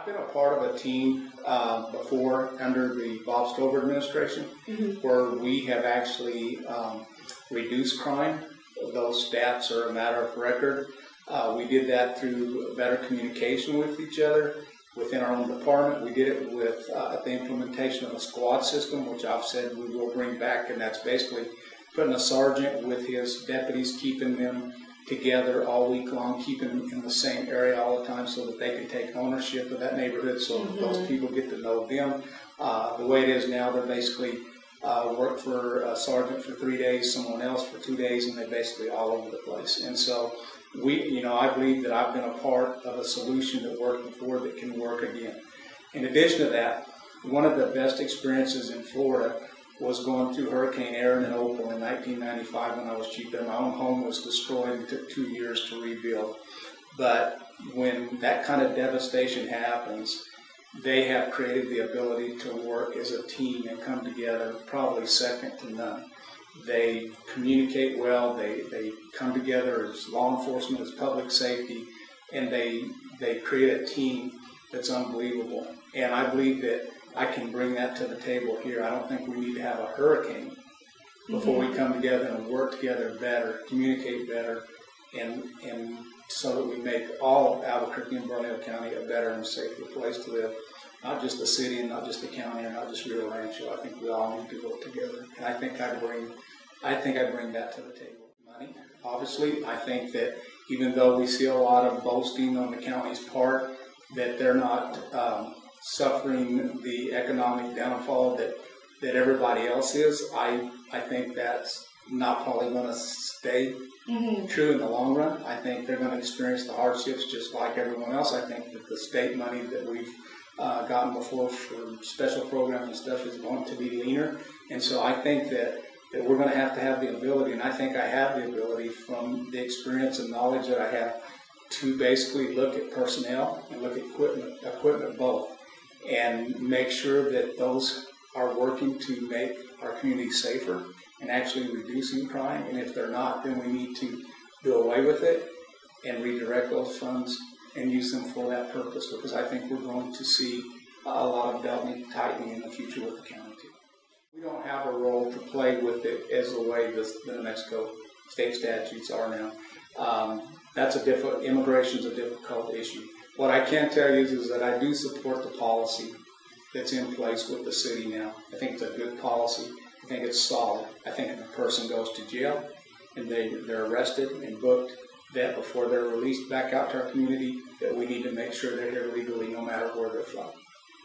I've been a part of a team before under the Bob Stover administration, where we have actually reduced crime. Those stats are a matter of record. We did that through better communication with each other within our own department. We did it with the implementation of a squad system, which I've said we will bring back, and that's basically putting a sergeant with his deputies, keeping them together all week long, keeping them in the same area all the time so that they can take ownership of that neighborhood, so that those people get to know them. The way it is now, they're basically work for a sergeant for 3 days, someone else for 2 days, and they're basically all over the place. And so I believe that I've been a part of a solution that worked before that can work again. In addition to that, one of the best experiences in Florida was going through Hurricane Aaron and Opal in 1995 when I was chief there. My own home was destroyed. It took 2 years to rebuild. But when that kind of devastation happens, they have created the ability to work as a team and come together, probably second to none. They communicate well, they come together as law enforcement, as public safety, and they create a team that's unbelievable. And I believe that I can bring that to the table here. I don't think we need to have a hurricane before we come together and work together better, communicate better, and so that we make all of Albuquerque and Bernalillo County a better and safer place to live. Not just the city and not just the county and not just Rio Rancho. I think we all need to work together. And I think I bring that to the table. Money, obviously. I think that even though we see a lot of boasting on the county's part, that they're not suffering the economic downfall that everybody else is. I think that's not probably going to stay true in the long run. I think they're going to experience the hardships just like everyone else. I think that the state money that we've gotten before for special programs and stuff is going to be leaner. And so I think that we're going to have the ability, and I think I have the ability from the experience and knowledge that I have to basically look at personnel and look at equipment both, and make sure that those are working to make our community safer and actually reducing crime. And if they're not, then we need to do away with it and redirect those funds and use them for that purpose, because I think we're going to see a lot of belting tightening in the future with the county too. We don't have a role to play with it as the way the New Mexico state statutes are now. Immigration's a difficult issue. What I can tell you is that I do support the policy that's in place with the city now. I think it's a good policy. I think it's solid. I think if a person goes to jail and they're arrested and booked, that before they're released back out to our community, that we need to make sure they're here legally no matter where they're from.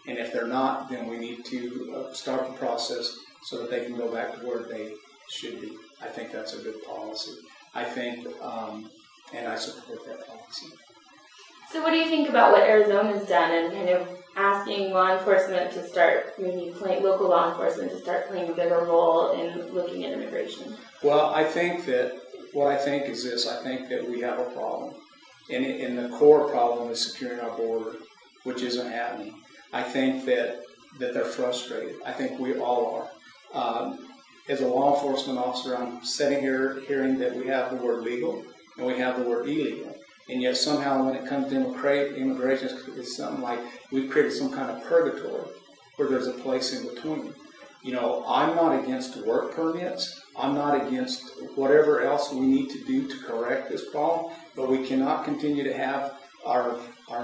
And if they're not, then we need to start the process so that they can go back to where they should be. I think that's a good policy. I think, and I support that policy. So what do you think about what Arizona's done and kind of asking law enforcement to start, maybe local law enforcement to start playing a bigger role in looking at immigration? Well, I think that what I think is this. I think that we have a problem. And the core problem is securing our border, which isn't happening. I think that they're frustrated. I think we all are. As a law enforcement officer, I'm sitting here hearing that we have the word legal and we have the word illegal. And yet somehow when it comes to immigration, it's something like we've created some kind of purgatory where there's a place in between. You know, I'm not against work permits. I'm not against whatever else we need to do to correct this problem, but we cannot continue to have our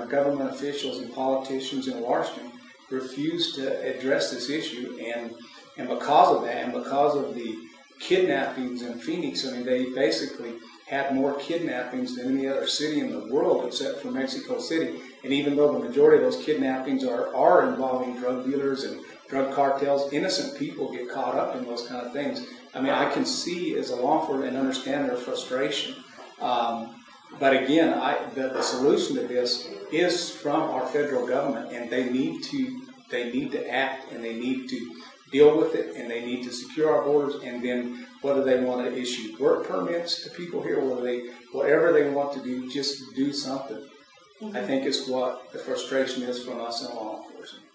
government officials and politicians in Washington refuse to address this issue. And because of that, and because of the kidnappings in Phoenix, I mean, they basically had more kidnappings than any other city in the world except for Mexico City. And even though the majority of those kidnappings are involving drug dealers and drug cartels, innocent people get caught up in those kind of things. I mean, I can see as a law enforcement and understand their frustration. But again, the solution to this is from our federal government, and they need to act, and they need to deal with it, and they need to secure our borders. And then whether they want to issue work permits to people here, whatever they want to do, just do something. I think it's what the frustration is from us in law enforcement.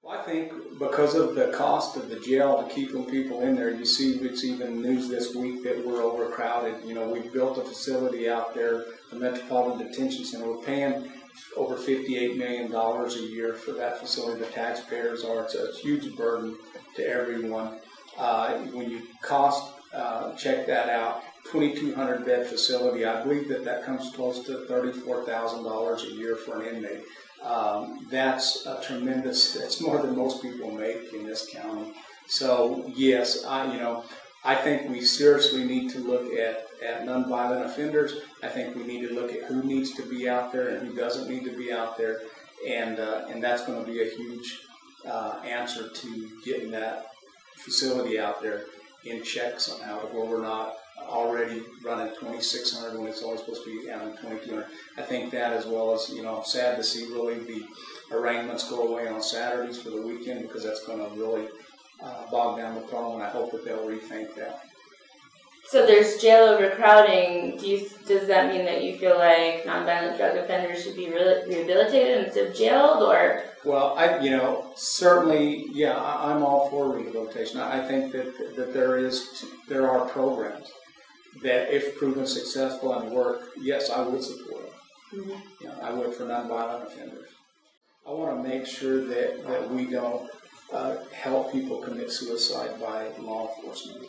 Well, I think because of the cost of the jail to keeping people in there, you see it's even news this week that we're overcrowded. You know, we've built a facility out there, the Metropolitan Detention Center. We're paying over $58 million a year for that facility. The taxpayers are, it's a huge burden to everyone. When you check that out, 2,200 bed facility, I believe that comes close to $34,000 a year for an inmate. That's a tremendous, it's more than most people make in this county. So yes, I think we seriously need to look at nonviolent offenders. I think we need to look at who needs to be out there and who doesn't need to be out there, and that's going to be a huge answer to getting that facility out there in check somehow, to where we're not already running 2,600 when it's only supposed to be having 2,200. I think that, as well as, sad to see really the arraignments go away on Saturdays for the weekend, because that's going to really bog down the problem, and I hope that they'll rethink that. So there's jail overcrowding. Does that mean that you feel like nonviolent drug offenders should be rehabilitated instead of jailed, or? Well, certainly, yeah, I'm all for rehabilitation. I think that there are programs that, if proven successful and work, yes, I would support them. Mm-hmm. I would for nonviolent offenders. I want to make sure that we don't help people commit suicide by law enforcement.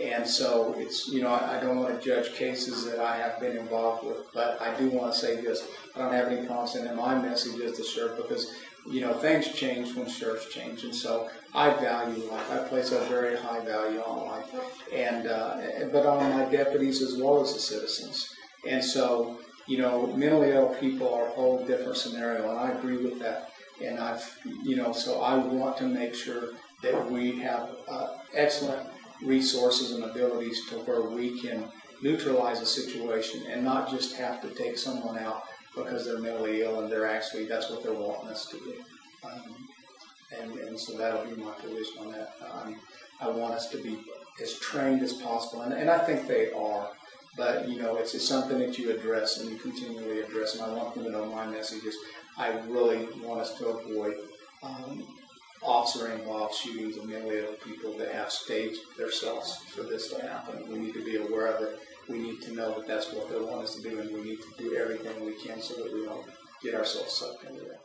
And so it's, I don't want to judge cases that I have been involved with, but I do want to say this. I don't have any problem sending my message as the sheriff, because, things change when sheriffs change. And so I value life. I place a very high value on life, but on my deputies as well as the citizens. And so, mentally ill people are a whole different scenario, and I agree with that. And so I want to make sure that we have excellent resources and abilities to where we can neutralize a situation and not just have to take someone out because they're mentally ill and that's what they're wanting us to do. And so that'll be my position on that. I want us to be as trained as possible, and I think they are. But, it's something that you address and you continually address, and I want them to know my message is I really want us to avoid officer-involved shootings of mentally ill people that have staged themselves for this to happen. We need to be aware of it. We need to know that that's what they want us to do, and we need to do everything we can so that we don't get ourselves sucked into that.